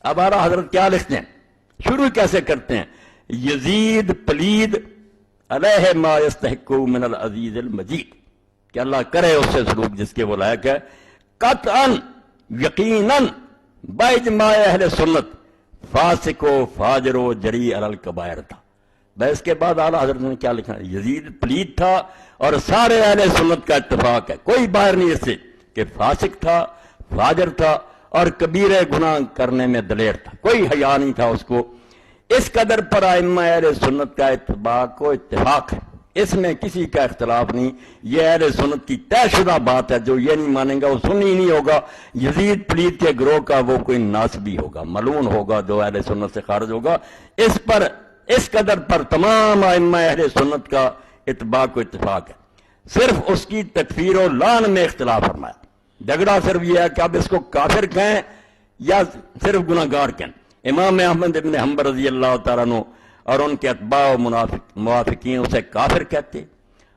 اب آرا حضرت کیا لکھتے ہیں، شروع کیسے کرتے ہیں؟ یزید پلید علیہ ما یستحق من العزیز المجید، کہ اللہ کرے اس سے سلوک جس کے وہ لائق ہے، قطعا یقیناً باجماع اہل سنت فاسق و فاجر و جری علی الکبائر تھا۔ بس اس کے بعد اعلیٰ حضرت نے کیا لکھا؟ یزید پلید تھا اور سارے اہل سنت کا اتفاق ہے، کوئی باہر نہیں اس سے، کہ فاسق تھا، فاجر تھا اور کبیرہ گناہ کرنے میں دلیر تھا، کوئی حیا نہیں تھا اس کو۔ اس قدر پر ائمہ اہل سنت کا اتفاق و اتفاق ہے، اس میں کسی کا اختلاف نہیں۔ یہ اہل سنت کی طے شدہ بات ہے، جو یہ نہیں مانیں گا وہ سنی نہیں ہوگا، یزید پلید کے گروہ کا وہ کوئی ناصبی ہوگا، ملعون ہوگا جو اہل سنت سے خارج ہوگا۔ اس قدر پر تمام ائمہ اہل سنت کا اتباع و اتفاق ہے، صرف اس کی تکفیر و لعن میں اختلاف فرمایا۔ جھگڑا صرف یہ ہے کہ اب اس کو کافر کہیں یا صرف گناہ گار کہیں۔ امام احمد ابن حنبل رضی اللہ تعالیٰ عنہ اور ان کے اتباع و موافقین اسے کافر کہتے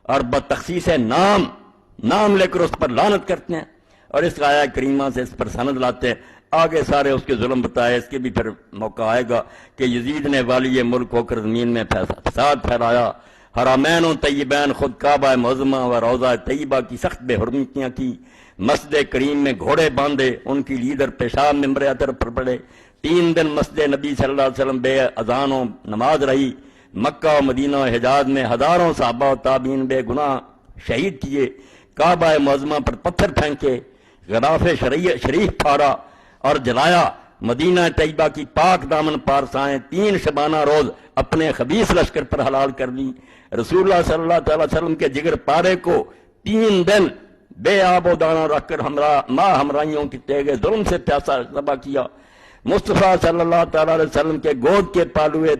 اور بتخصیص نام لے کر اس پر لعنت کرتے ہیں، اور اس آیہ کریمہ سے اس پر سند لاتے ہیں۔ آگے سارے اس کے ظلم بتائے، اس کے بھی پھر موقع آئے گا کہ یزید نے والی ملک ہو کر زمین میں فساد پھیلایا، حرمین و طیبین خود کعبہ معظمہ و روضہ طیبہ کی سخت بے حرمتیاں کی، مسجد کریم میں گھوڑے باندھے، ان کی لیڈر پیشاب ممبر اطہر پر پڑے، 3 دن مسجد نبی صلی اللہ علیہ وسلم بے اذان و نماز رہی، مکہ و مدینہ و حجاز میں ہزاروں صحابہ و تابعین بے گناہ شہید کیے، کعبہ معظمہ پر پتھر پھینکے، غلاف شریف پھاڑا اور جلایا، مدینہ طیبہ کی پاک دامن پارسائیں 3 شبانہ روز اپنے خبیث لشکر پر حلال کر دی، رسول اللہ صلی اللہ تعالی وسلم کے جگر پارے کو 3 دن بے آب و دانہ رکھ کر ماں ہمراہیوں کی تیغ ظلم سے پیاسا ذبح کیا، مصطفیٰ صلی اللہ تعالی علیہ وسلم کے گود کے پالوئے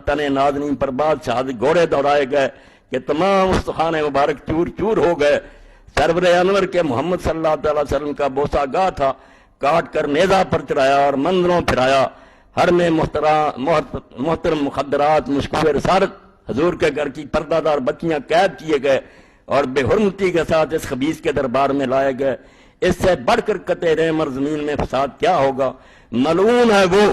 تنے نازنین پر بعد شہادت گھوڑے دوڑائے گئے کہ تمام استخوان مبارک چور چور ہو گئے، سرور انور کے محمد صلی اللہ تعالی وسلم کا بوسہ گاہ تھا، کاٹ کر نیزہ پر چڑھایا اور مندروں پھرایا، ہر میں محترم مخدرات مشکوہ رسالت حضور کے گھر کی پردہ دار بچیاں قید کیے گئے اور بے حرمتی کے ساتھ اس خبیث کے دربار میں لائے گئے۔ اس سے بڑھ کر قطع رحم اور زمین میں فساد کیا ہوگا؟ ملعون ہے وہ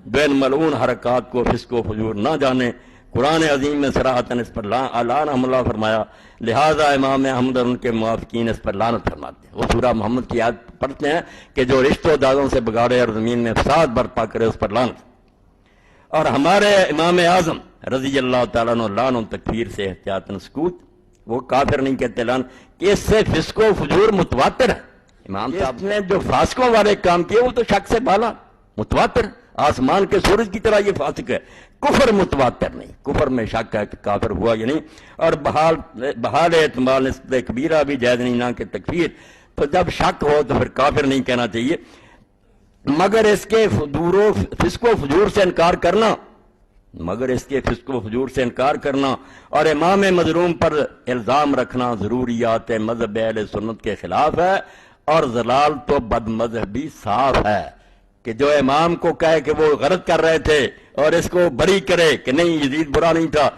جو ان ملعون حرکات کو فسق و فجور نہ جانے۔ قرآن عظیم میں صراحتاً اس پر لعنہم اللہ فرمایا، لہذا امام احمد اور ان کے موافقین اس پر لعنت فرماتے ہیں۔ وہ سورہ محمد کی آیت پڑھتے ہیں کہ جو رشتوں داروں سے بگاڑے اور زمین میں فساد برپا کرے اس پر لعنت۔ اور ہمارے امام اعظم رضی اللہ تعالیٰ عنہ لعن و تکفیر سے احتیاطاً سکوت، وہ کافر نہیں کہتے لعن، کہ اس سے فسق و فجور متواتر ہے۔ امام صاحب نے جو فاسقوں والے کام کیے وہ تو شک سے بالا متواتر، آسمان کے سورج کی طرح یہ فاسق ہے، کفر متواتر نہیں، کفر میں شک ہے کہ کافر ہوا یا نہیں۔ اور بحال احتمال نسبت کبیرہ بھی جائز نہیں، نہ کہ تکفیر، تو جب شک ہو تو پھر کافر نہیں کہنا چاہیے، مگر اس کے فسق و فجور سے انکار کرنا اور امام مظلوم پر الزام رکھنا ضروریات مذہب اہل سنت کے خلاف ہے، اور ضلال تو بد مذہبی صاف ہے کہ جو امام کو کہے کہ وہ غلط کر رہے تھے اور اس کو بری کرے کہ نہیں یزید برا نہیں تھا،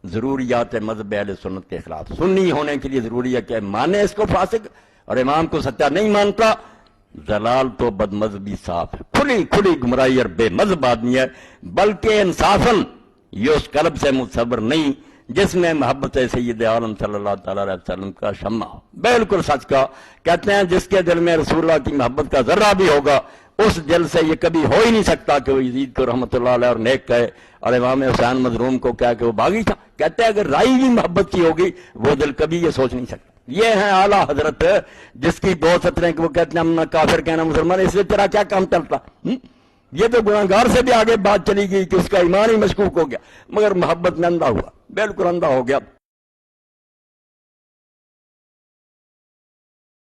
ضروریات مذہب اہل سنت کے خلاف۔ سنی ہونے کے لیے ضروری ہے کہ مانے اس کو فاسق، اور امام کو سچا نہیں مانتا، ضلال تو بد مذہبی صاف ہے، کھلی گمراہی اور بے مذہب آدمی ہے، بلکہ انصافاً یہ اس قلب سے متصور نہیں جس میں محبت سید عالم صلی اللہ تعالی علیہ وسلم کا شمع ہو۔ بالکل سچ کا کہتے ہیں، جس کے دل میں رسول اللہ کی محبت کا ذرہ بھی ہوگا اس دل سے یہ کبھی ہو ہی نہیں سکتا کہ وہ یزید کو رحمۃ اللہ علیہ اور نیک کہے اور امام حسین مظلوم کو کہا کہ وہ باغی تھا۔ کہتے ہیں اگر رائی بھی محبت کی ہوگی وہ دل کبھی یہ سوچ نہیں سکتا۔ یہ ہیں اعلیٰ حضرت، جس کی 2 سطریں کہ وہ کہتے ہیں ہم نہ کافر کہنا مسلمان، اس سے تیرا کیا کام چلتا؟ یہ تو گناہ گار سے بھی آگے بات چلی گئی کہ اس کا ایمان ہی مشکوک ہو گیا، مگر محبت میں اندھا ہوا، بالکل اندھا ہو گیا۔